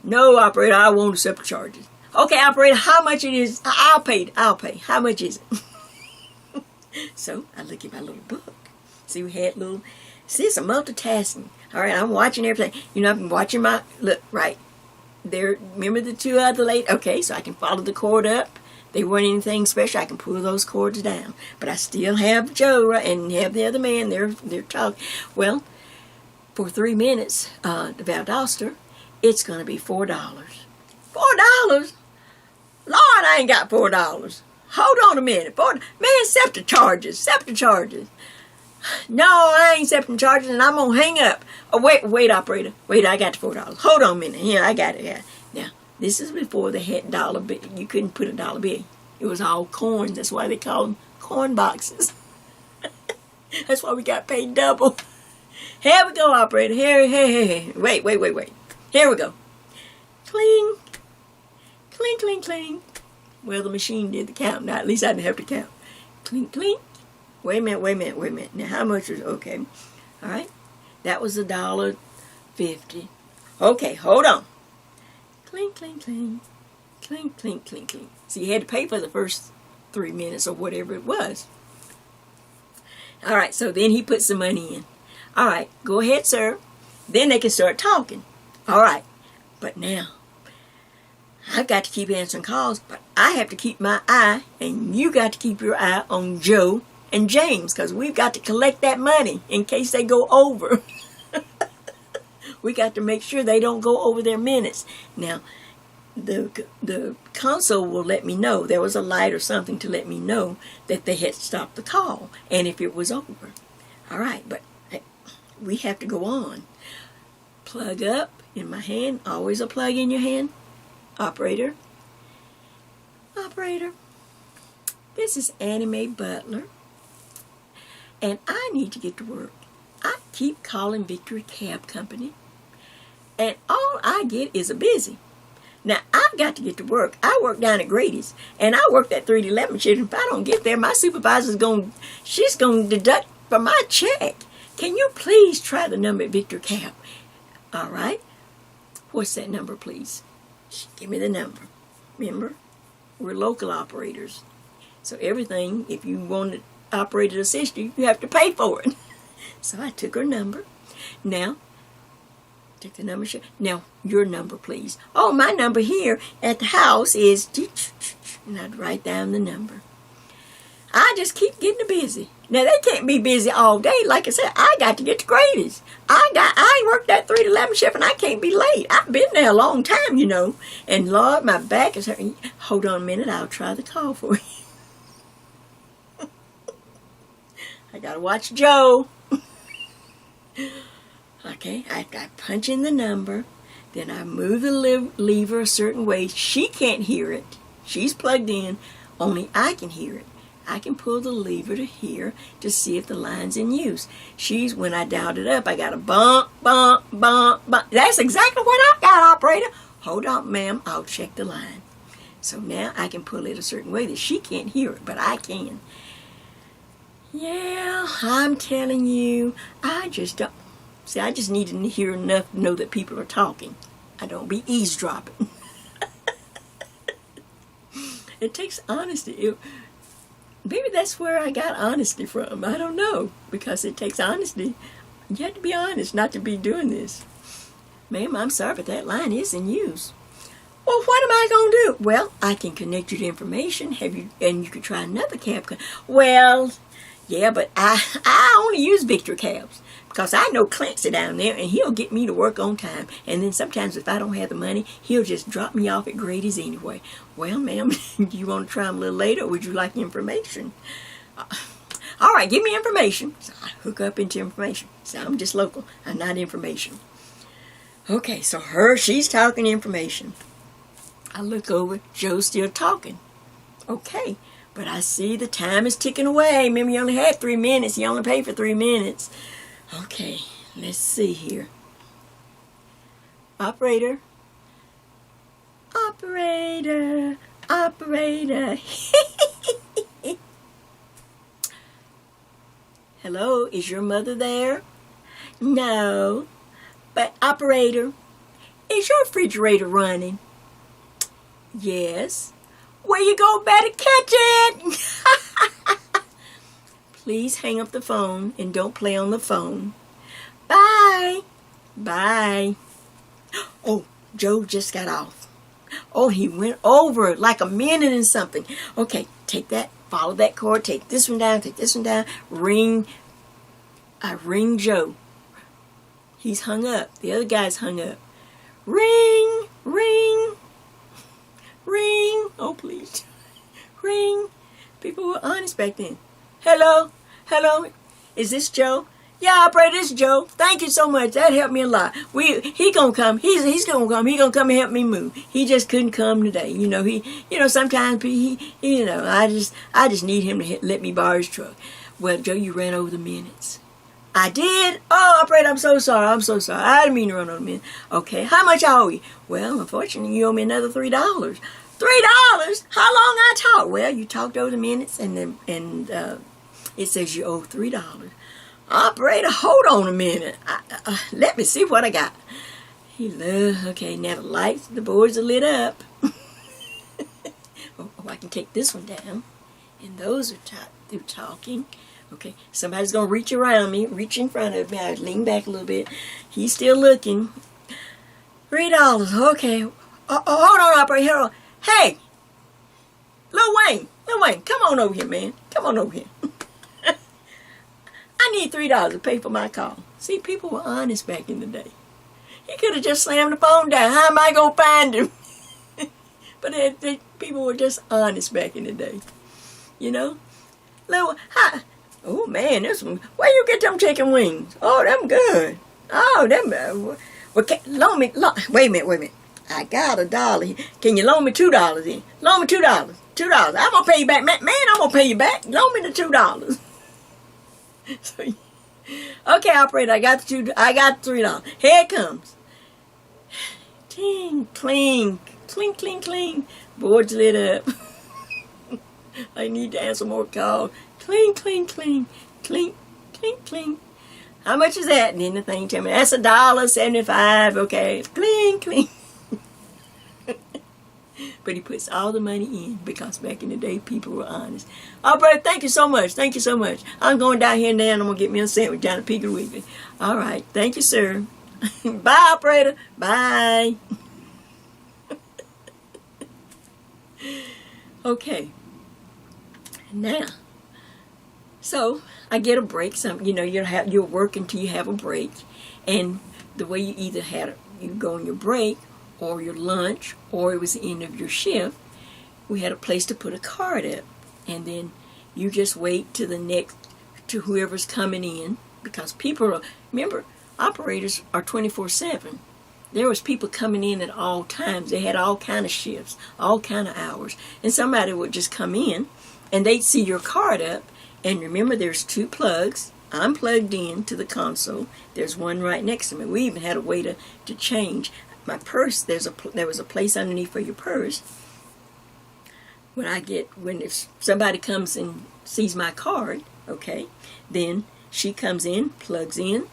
No, operator, I won't accept the charges. Okay, operator, how much it is? I'll pay. How much is it? So I look at my little book. See, it's a multitasking. All right, I'm watching everything. I've been watching look, right there. Remember the two other ladies? Okay, so I can follow the cord up. They weren't anything special. I can pull those cords down. But I still have Joe and have the other man. They're talking. Well, for 3 minutes, the Valdosta, it's going to be $4. $4? Lord, I ain't got $4. Hold on a minute. Man, accept the charges. No, I ain't accepting charges, and I'm going to hang up. Oh, wait, operator. Wait, I got the $4. Hold on a minute. Here, I got it. Yeah. Now, this is before they had dollar bill. You couldn't put a dollar bill. It was all coins. That's why they call them coin boxes. That's why we got paid double. Here we go, operator. Here. Wait. Here we go. Cling. Cling, cling, cling. Well, the machine did the count. Now, at least I didn't have to count. Clink, clink. Wait a minute. Now, how much was, okay. All right. That was $1.50. Okay, hold on. Clink, clink, clink. Clink, clink, clink, clink. So you had to pay for the first 3 minutes or whatever it was. All right, so then he put some money in. All right, go ahead, sir. Then they can start talking. All right, but now, I've got to keep answering calls, but I have to keep my eye, and you got to keep your eye on Joe and James, because we've got to collect that money in case they go over. We got to make sure they don't go over their minutes. Now, the console will let me know. There was a light or something to let me know that they had stopped the call, and if it was over. All right, but we have to go on. Plug up in my hand. Always a plug in your hand. Operator. This is Annie Mae Butler, and I need to get to work. I keep calling Victory Cab Company, and all I get is a busy. Now, I've got to get to work. I work down at Grady's, and I work that 3 to 11 shift. If I don't get there, my supervisor's she's going to deduct from my check. Can you please try the number at Victory Cab? All right. What's that number, please? Give me the number. Remember, we're local operators. So everything, if you want an operator to assist you, you have to pay for it. So I took her number. Now, Take the number. Now, your number, please. Oh, my number here at the house is... And I'd write down the number. I just keep getting busy. Now, they can't be busy all day. Like I said, I got to get to Grady's. I worked that 3 to 11 shift, and I can't be late. I've been there a long time, you know. And, Lord, my back is hurting. Hold on a minute. I'll try the call for you. I got to watch Joe. Okay, I punch in the number. Then I move the lever a certain way. She can't hear it. She's plugged in. Only I can hear it. I can pull the lever to here to see if the line's in use. When I dialed it up, I got a bump, bump, bump, bump. That's exactly what I got, operator. Hold on, ma'am. I'll check the line. So now I can pull it a certain way that she can't hear it, but I can. Yeah, I'm telling you, I just don't. See, I just need to hear enough to know that people are talking. I don't be eavesdropping. It takes honesty. Maybe that's where I got honesty from. I don't know. Because it takes honesty. You have to be honest not to be doing this. Ma'am, I'm sorry, but that line is in use. Well, what am I going to do? Well, I can connect you to information. And you could try another cab. Well, yeah, but I only use Victor cabs. Because I know Clancy down there, and he'll get me to work on time. And then sometimes if I don't have the money, he'll just drop me off at Grady's anyway. Well, ma'am, do you want to try him a little later, or would you like information? All right, give me information. So I hook up into information. So I'm just local. I'm not information. Okay, so she's talking information. I look over, Joe's still talking. Okay, but I see the time is ticking away. Remember, you only had 3 minutes. You only paid for 3 minutes. Okay, let's see here. Operator. Operator. Operator. Hello, is your mother there? No. But operator, is your refrigerator running? Yes. Where you go, better catch it. Please hang up the phone and don't play on the phone. Bye. Bye. Oh, Joe just got off. Oh, he went over like a minute and something. Okay, take that, follow that cord, take this one down, ring. I ring Joe. He's hung up. The other guy's hung up. Ring, ring, ring. Oh, please. Ring. People were honest back then. Hello? Hello? Is this Joe? Yeah, operator, this is Joe. Thank you so much. That helped me a lot. He gonna come. He's gonna come. He gonna come and help me move. He just couldn't come today. You know, sometimes I just need him to let me borrow his truck. Well, Joe, you ran over the minutes. I did? Oh, operator, I'm so sorry. I didn't mean to run over the minutes. Okay, how much I owe you? Well, unfortunately, you owe me another $3. $3? How long I talked? Well, you talked over the minutes, and it says you owe $3. Operator, hold on a minute. Let me see what I got. Okay, now the boards are lit up. Oh, I can take this one down. And those are through talking. Okay, somebody's going to reach around me, reach in front of me. I lean back a little bit. He's still looking. $3. Okay. Hold on, operator. Hold on. Hey, Lil Wayne, come on over here, man. Come on over here. I need $3 to pay for my call. See, people were honest back in the day. He could have just slammed the phone down. How am I going to find him? But people were just honest back in the day. You know? Oh, man, where you get them chicken wings? Oh, them good. Oh, them. Wait a minute. I got $1 here. Can you loan me $2 then? Loan me $2. $2. I'm going to pay you back. Man, I'm going to pay you back. Loan me the $2. So, okay, operator, I got $3. Here it comes. Ting, cling, clink, clink, clink. Boards lit up. I need to answer more calls. Clink, clink, clink, clink, clink, clink. How much is that? And then the thing tell me that's $1.75. Okay, clink, clink. But he puts all the money in because back in the day, people were honest. Oh, brother, thank you so much. Thank you so much. I'm going down here now and I'm going to get me a sandwich down at Piggly Wiggly. All right. Thank you, sir. Bye, operator. Bye. Okay. Now, so I get a break. You're working till you have a break, and the way you either you go on your break, or your lunch, or it was the end of your shift. We had a place to put a card up, and then you just wait to whoever's coming in, because remember, operators are 24/7. There was people coming in at all times. They had all kind of shifts, all kind of hours, and somebody would just come in, and they'd see your card up, and remember, there's 2 plugs. I'm plugged in to the console. There's one right next to me. We even had a way to change my purse. There was a place underneath for your purse. If somebody comes and sees my card, okay, then she comes in, plugs in.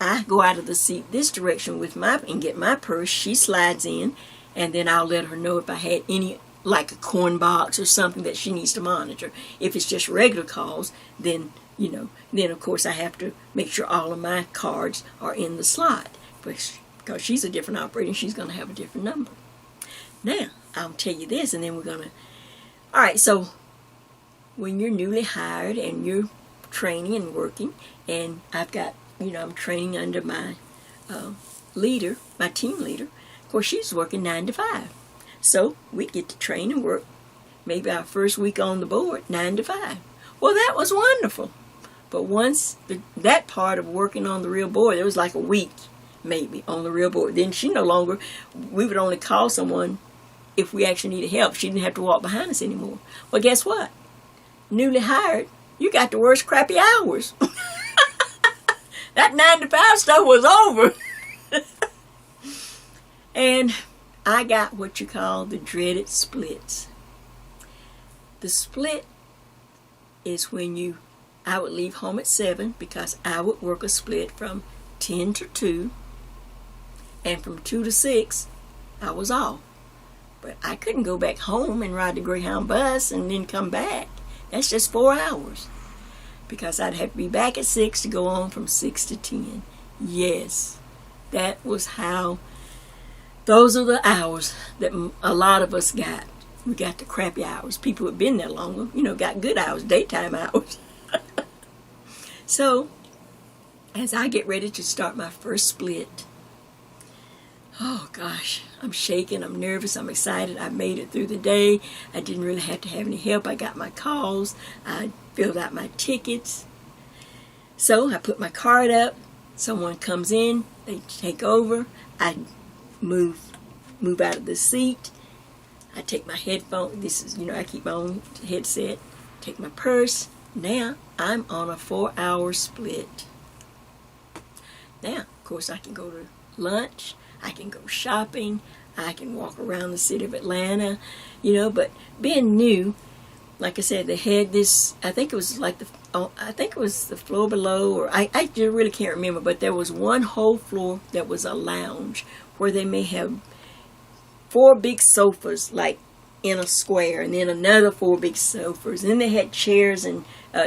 I go out of the seat this direction and get my purse. She slides in, and then I'll let her know if I had any, like a coin box or something that she needs to monitor. If it's just regular calls, then of course I have to make sure all of my cards are in the slot, because she's a different operator and she's going to have a different number. Now, I'll tell you this, and then all right, so when you're newly hired and you're training and working, and I'm training under my leader, my team leader. Of course, she's working 9 to 5. So we get to train and work maybe our first week on the board, 9 to 5. Well, that was wonderful. But once that part of working on the real board, it was like a week maybe on the real board. Then we would only call someone if we actually needed help. She didn't have to walk behind us anymore. Well, guess what? Newly hired, you got the worst crappy hours. That 9 to 5 stuff was over. And I got what you call the dreaded splits. The split is when I would leave home at 7, because I would work a split from 10 to 2, and from 2 to 6 I was off. But I couldn't go back home and ride the Greyhound bus and then come back. That's just 4 hours, because I'd have to be back at 6 to go on from 6 to 10. Yes, those are the hours that a lot of us got. We got the crappy hours. People who had been there longer, got good hours, daytime hours. So, as I get ready to start my first split, oh gosh, I'm shaking, I'm nervous, I'm excited. I made it through the day. I didn't really have to have any help. I got my calls. I filled out my tickets. So I put my card up. Someone comes in. They take over. I move out of the seat. I take my headphone. I keep my own headset. Take my purse. Now I'm on a 4-hour split. Now, of course, I can go to lunch. I can go shopping. I can walk around the city of Atlanta, but being new, like I said, they had this, I think it was the floor below, or I really can't remember, but there was one whole floor that was a lounge where they may have 4 big sofas, like in a square, and then another 4 big sofas. And then they had chairs and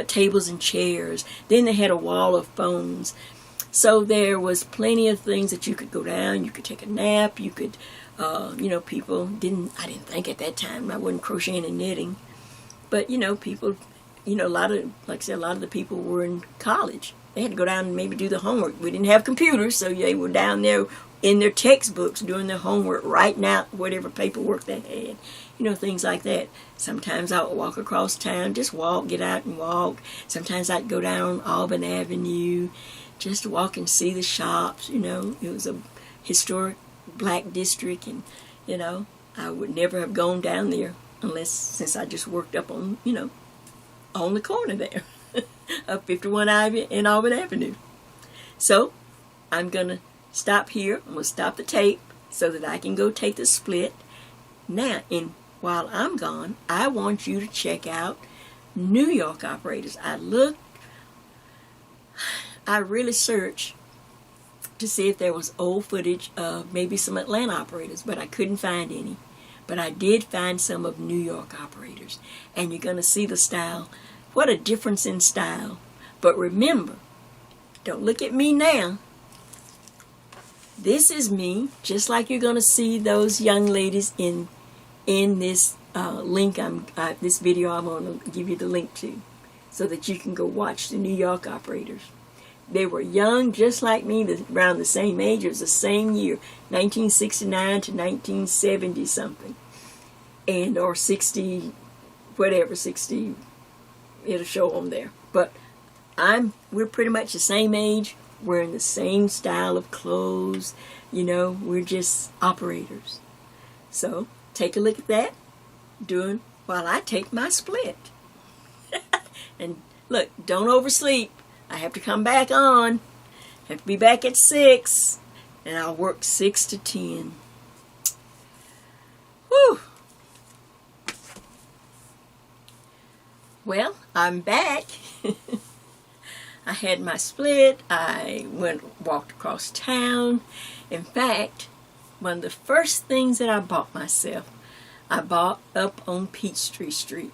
tables and chairs. Then they had a wall of phones. So there was plenty of things that you could go down. You could take a nap. You could, I didn't think at that time I wasn't crocheting and knitting. But, people, a lot of the people were in college. They had to go down and maybe do the homework. We didn't have computers, so they were down there in their textbooks doing their homework, writing out whatever paperwork they had. Things like that. Sometimes I would walk across town, just get out and walk. Sometimes I'd go down Auburn Avenue, just walk and see the shops. It was a historic black district, and, I would never have gone down there since I just worked up on, on the corner there of 51 Ivy and Auburn Avenue. So I'm going to stop here. I'm going to stop the tape so that I can go take the split. Now, while I'm gone, I want you to check out New York operators. I really searched to see if there was old footage of maybe some Atlanta operators, but I couldn't find any. But I did find some of New York operators, and you're going to see the style. What a difference in style. But remember, don't look at me now. this is me, just like you're going to see those young ladies in this link. This video I'm going to give you the link to, so that you can go watch the New York operators. They were young, just like me, around the same age. It was the same year, 1969 to 1970 something, and or 60, whatever, 60. It'll show them there. But we're pretty much the same age. Wearing the same style of clothes. You know, we're just operators. So take a look at that, doing while I take my split. And look, don't oversleep. I have to come back on. Have to be back at 6, and I'll work 6 to 10. Whew. Well, I'm back. I had my split. I walked across town. In fact, one of the first things that I bought myself, I bought up on Peachtree Street.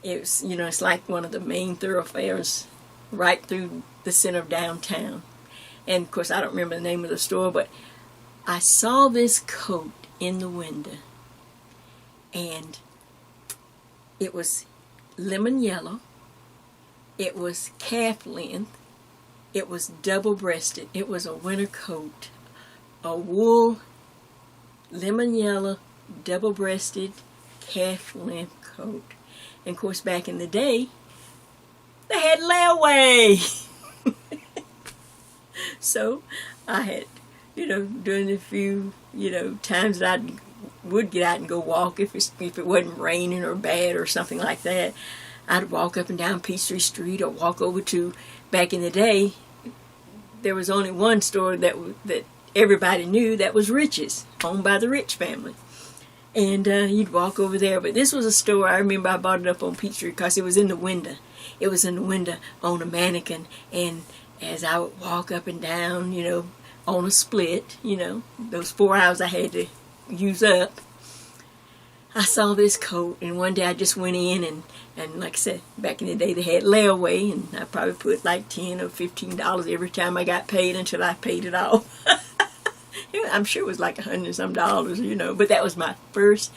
It was, you know, it's like one of the main thoroughfares right through the center of downtown. And of course, I don't remember the name of the store, but I saw this coat in the window, and it was lemon yellow. It was calf length. It was double-breasted. It was a winter coat, a wool, lemon yellow, double-breasted, calf length coat. And of course, back in the day, they had layaway. So I had, you know, during the few, you know, times that I would get out and go walk, if it wasn't raining or bad or something like that, I'd walk up and down Peachtree Street, or walk over to, back in the day, there was only one store that everybody knew, that was Rich's, owned by the Rich family. And you'd walk over there. But this was a store, I remember I bought it up on Peachtree because it was in the window. It was in the window on a mannequin. And as I would walk up and down, you know, on a split, you know, those 4 hours I had to use up, I saw this coat, and one day I just went in, and like I said, back in the day they had layaway, and I probably put like $10 or $15 every time I got paid until I paid it off. I'm sure it was like $100 and some, you know, but that was my first,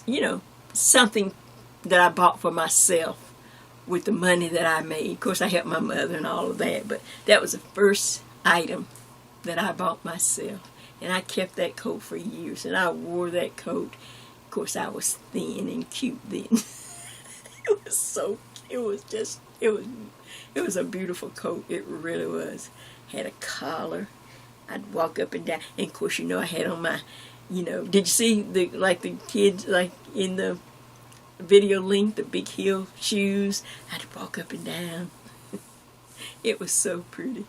you know, something that I bought for myself with the money that I made. Of course, I helped my mother and all of that, but that was the first item that I bought myself, and I kept that coat for years, and I wore that coat. Of course, I was thin and cute then. It was a beautiful coat. It really was. Had a collar. I'd walk up and down. And of course, you know, I had on my, you know, did you see the kids, like in the video link, the big heel shoes? I'd walk up and down. It was so pretty.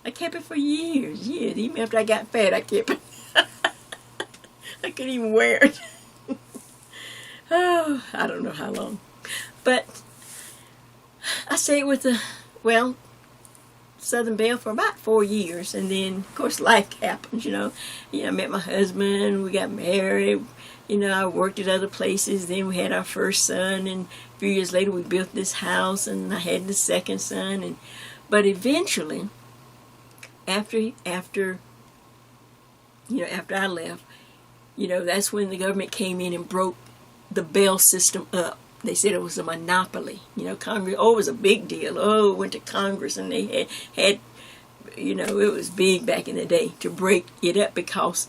I kept it for years. Even after I got fat, I kept it. I couldn't even wear it. Oh, I don't know how long. But I stayed with Southern Belle for about 4 years, and then of course life happens, you know. I met my husband, we got married, you know, I worked at other places, then we had our first son, and a few years later we built this house, and I had the second son, but eventually, after I left, you know, that's when the government came in and broke the Bell system up. They said it was a monopoly. You know, Congress, it was a big deal. It went to Congress, and they had, you know, it was big back in the day to break it up because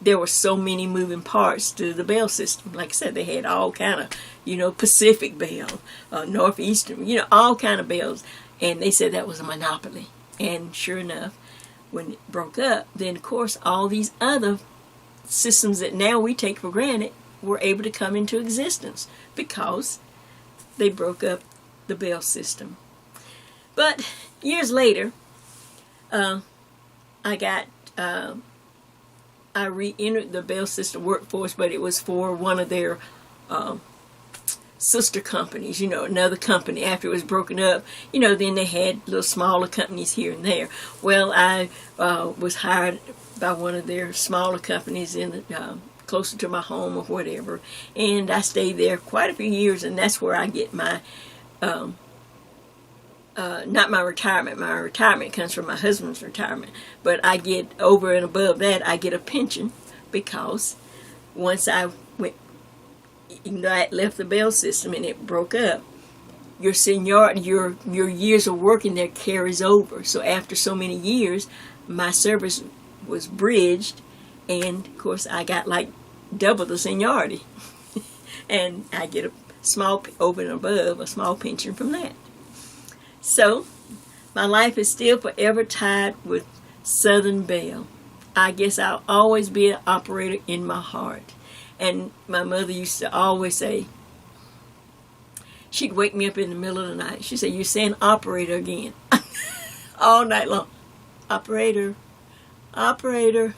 there were so many moving parts to the Bell system. Like I said, they had all kind of, you know, Pacific Bell, Northeastern, you know, all kind of bells. And they said that was a monopoly. And sure enough, when it broke up, then of course all these other systems that now we take for granted were able to come into existence because they broke up the Bell system. But years later, I re-entered the Bell system workforce, but it was for one of their sister companies, you know, another company. After it was broken up, you know, then they had little smaller companies here and there. Well, I was hired by one of their smaller companies in closer to my home or whatever, and I stayed there quite a few years, and that's where I get my not my retirement. My retirement comes from my husband's retirement. But I get over and above that, I get a pension because once I went, I left the Bell system and it broke up. Your seniority, your years of working there carries over. So after so many years, my service was bridged, and of course I got like double the seniority, and I get a small over and above a small pension from that. So my life is still forever tied with Southern Bell. I guess I'll always be an operator in my heart. And my mother used to always say, she'd wake me up in the middle of the night. She'd say, "You're saying operator again." All night long. Operator, operator.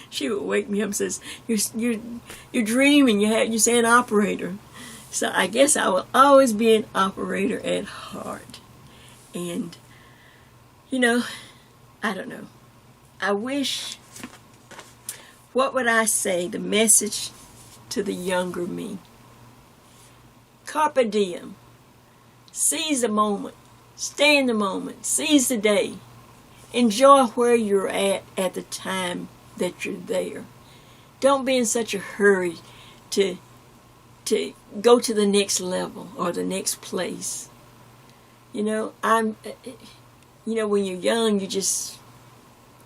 She would wake me up and says, "You're dreaming. You're saying operator." So I guess I will always be an operator at heart. And, I don't know. I wish, what would I say, the message to the younger me? Carpe diem. Seize the moment. Stay in the moment. Seize the day. Enjoy where you're at the time that you're there. Don't be in such a hurry to go to the next level or the next place. When you're young,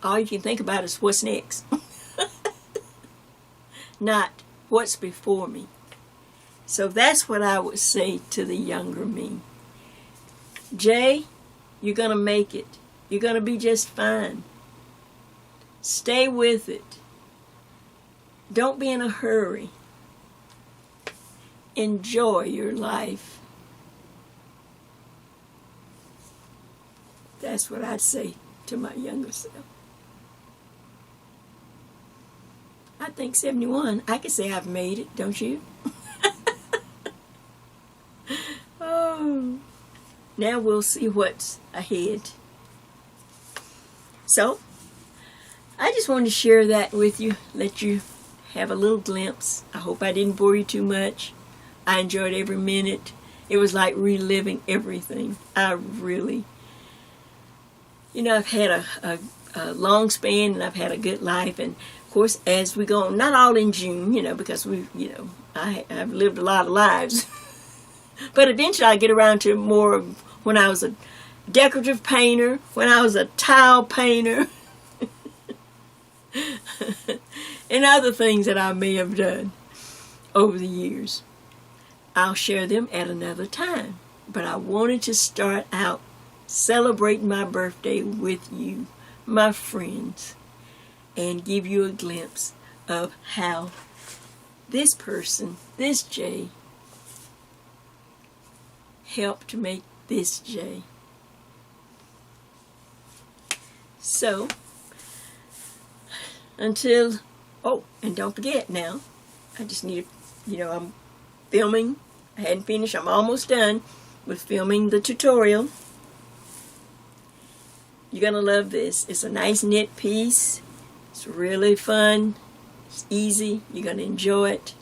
all you can think about is what's next. Not what's before me. So that's what I would say to the younger me. Jay, you're going to make it. You're going to be just fine. Stay with it. Don't be in a hurry. Enjoy your life. That's what I'd say to my younger self. I think 71, I could say I've made it, don't you? Oh, now we'll see what's ahead. So, I just wanted to share that with you, let you have a little glimpse. I hope I didn't bore you too much. I enjoyed every minute. It was like reliving everything. I really, I've had a long span, and I've had a good life, and of course, as we go on, not all in June, because I've lived a lot of lives. But eventually I get around to more of when I was a decorative painter, when I was a tile painter, and other things that I may have done over the years. I'll share them at another time. But I wanted to start out celebrating my birthday with you, my friends, and give you a glimpse of how this person, this Jay, helped to make this Jay. So, until, and don't forget now, I just need to, I'm filming. I hadn't finished. I'm almost done with filming the tutorial. You're going to love this. It's a nice knit piece. It's really fun. It's easy. You're going to enjoy it.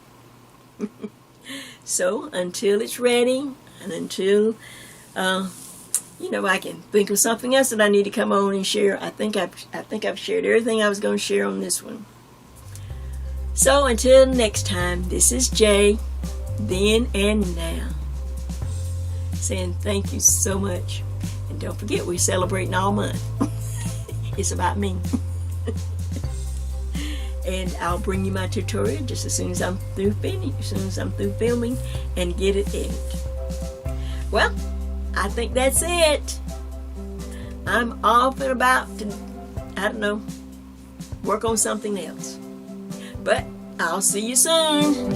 So, until it's ready, and until, I can think of something else that I need to come on and share. I think I've shared everything I was going to share on this one. So, until next time, this is Jay, then and now, saying thank you so much. And don't forget, we're celebrating all month. It's about me. And I'll bring you my tutorial just as soon as I'm through filming and get it edited. Well, I think that's it. I'm off and about to, work on something else. But I'll see you soon.